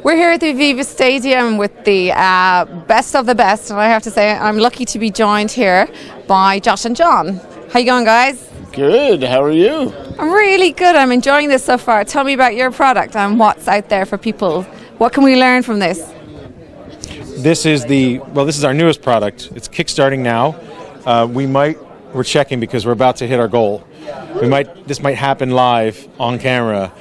We're here at the Aviva Stadium with the best of the best, and I have to say I'm lucky to be joined here by Josh and John. How you going, guys? Good. How are you? I'm really good. I'm enjoying this so far. Tell me about your product and what's out there for people. What can we learn from this? This is our newest product. It's kickstarting now. We're checking because we're about to hit our goal. This might happen live on camera.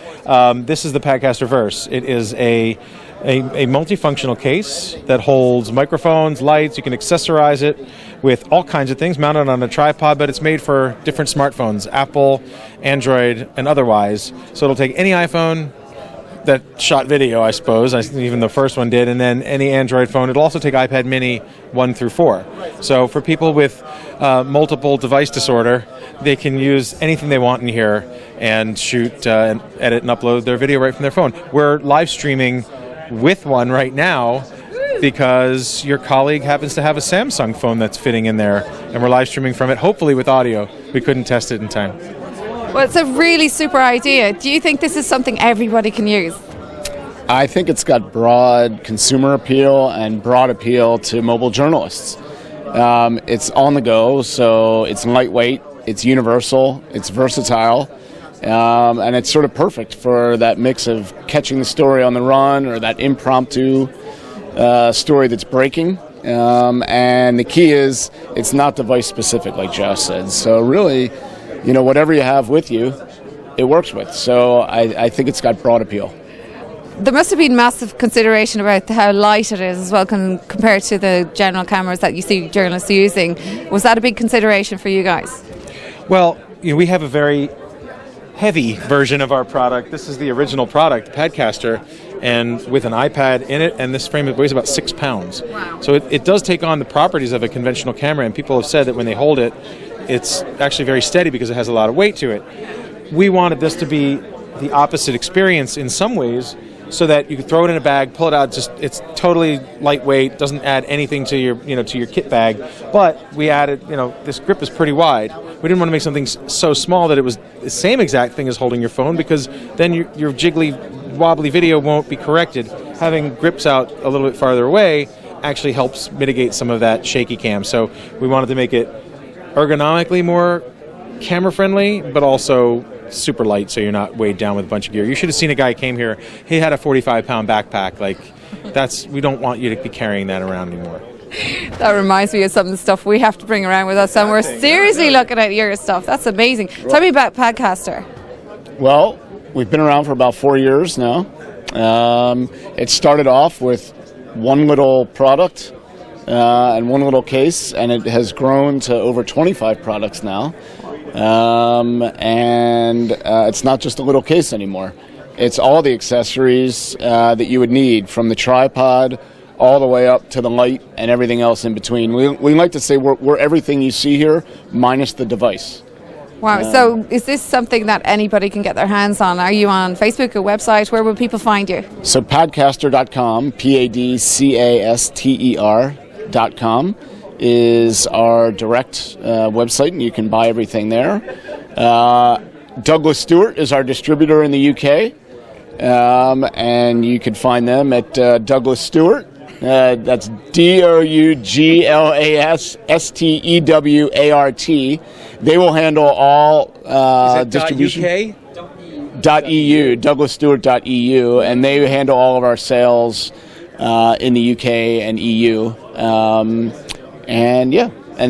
This is the Padcaster Verse. It is a multifunctional case that holds microphones, lights. You can accessorize it with all kinds of things, mounted on a tripod, but it's made for different smartphones, Apple, Android, and otherwise. So it'll take any iPhone that shot video, I suppose. Even the first one did, and then any Android phone. It'll also take iPad mini 1 through 4. So for people with multiple device disorder, they can use anything they want in here and shoot, and edit, and upload their video right from their phone. We're live streaming with one right now because your colleague happens to have a Samsung phone that's fitting in there, and we're live streaming from it, hopefully with audio. We couldn't test it in time. Well, it's a really super idea. Do you think this is something everybody can use? I think it's got broad consumer appeal and broad appeal to mobile journalists. It's on the go, so it's lightweight, it's universal, it's versatile, and it's sort of perfect for that mix of catching the story on the run or that impromptu story that's breaking. And the key is it's not device specific, like Josh said. So really, whatever you have with you, it works with. So I think it's got broad appeal. There must have been massive consideration about how light it is as well compared to the general cameras that you see journalists using. Was that a big consideration for you guys? Well, we have a very heavy version of our product. This is the original product, Padcaster, and with an iPad in it, and this frame weighs about 6 pounds. Wow. So it does take on the properties of a conventional camera, and people have said that when they hold it, it's actually very steady because it has a lot of weight to it. We wanted this to be the opposite experience in some ways, so that you could throw it in a bag, pull it out, it's totally lightweight, doesn't add anything to your kit bag. But we added, this grip is pretty wide. We didn't want to make something so small that it was the same exact thing as holding your phone, because then your jiggly, wobbly video won't be corrected. Having grips out a little bit farther away actually helps mitigate some of that shaky cam. So we wanted to make it ergonomically more camera friendly, but also super light, so you're not weighed down with a bunch of gear. You should have seen a guy who came here. He had a 45-pound backpack. We don't want you to be carrying that around anymore. That reminds me of some of the stuff we have to bring around with us, and we're seriously looking at your stuff. That's amazing. Tell me about Padcaster. Well, we've been around for about 4 years now. It started off with one little product and one little case, and it has grown to over 25 products now. And it's not just a little case anymore. It's all the accessories that you would need, from the tripod all the way up to the light and everything else in between. We like to say we're everything you see here, minus the device. Wow, so is this something that anybody can get their hands on? Are you on Facebook, a website? Where will people find you? So padcaster.com, Padcaster.com is our direct website, and you can buy everything there. Douglas Stewart is our distributor in the UK, and you can find them at Douglas Stewart. That's DOUGLASSTEWART. They will handle all distribution. .UK? .eu, DouglasStewart.eu, and they handle all of our sales in the UK and EU. And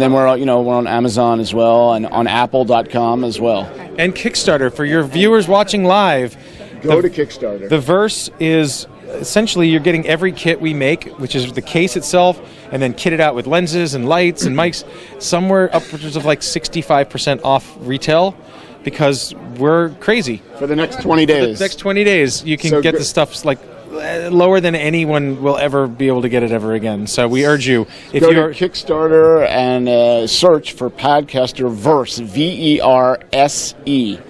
then we're on Amazon as well, and on Apple.com as well. And Kickstarter, for your viewers watching live. Go to Kickstarter. The Verse is essentially, you're getting every kit we make, which is the case itself, and then kitted out with lenses and lights and mics, somewhere upwards of 65% off retail, because we're crazy. For the next 20 days. For the next 20 days, you can get the stuff lower than anyone will ever be able to get it ever again. So we urge you, if go you're to Kickstarter and search for Padcaster Verse, VERSE.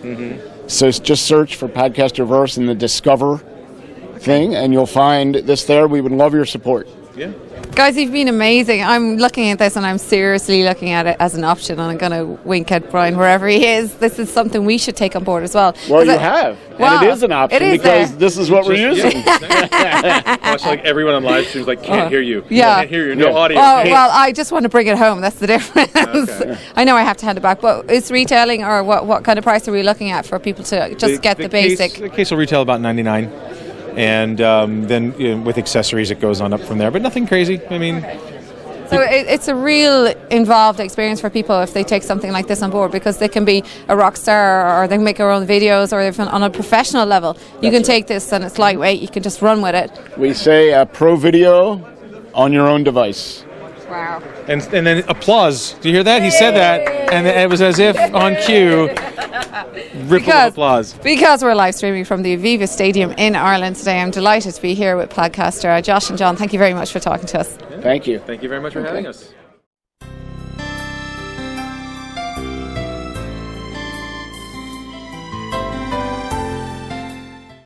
So just search for Padcaster Verse in the Discover thing, and you'll find this there. We would love your support. Yeah. Guys, you've been amazing. I'm looking at this and I'm seriously looking at it as an option, and I'm going to wink at Brian wherever he is. This is something we should take on board as well. Well, you have. And it is an option because this is what we're using. Much like everyone on live streams, like, can't hear you. Yeah. Can't hear you. No audio. Oh, well, I just want to bring it home. That's the difference. Okay. I know I have to hand it back, but is retailing, or what kind of price are we looking at for people to just get the basic? The case will retail about $99. And then with accessories, it goes on up from there. But nothing crazy. I mean... So it's a real involved experience for people if they take something like this on board, because they can be a rock star, or they can make their own videos, or if on a professional level. You can take this and it's lightweight. You can just run with it. We say pro video on your own device. Wow. And then applause. Do you hear that? He said that, and it was as if on cue. Ripple of applause. Because we're live streaming from the Aviva Stadium in Ireland today, I'm delighted to be here with podcaster Josh and John. Thank you very much for talking to us. Thank you. Thank you very much for having us.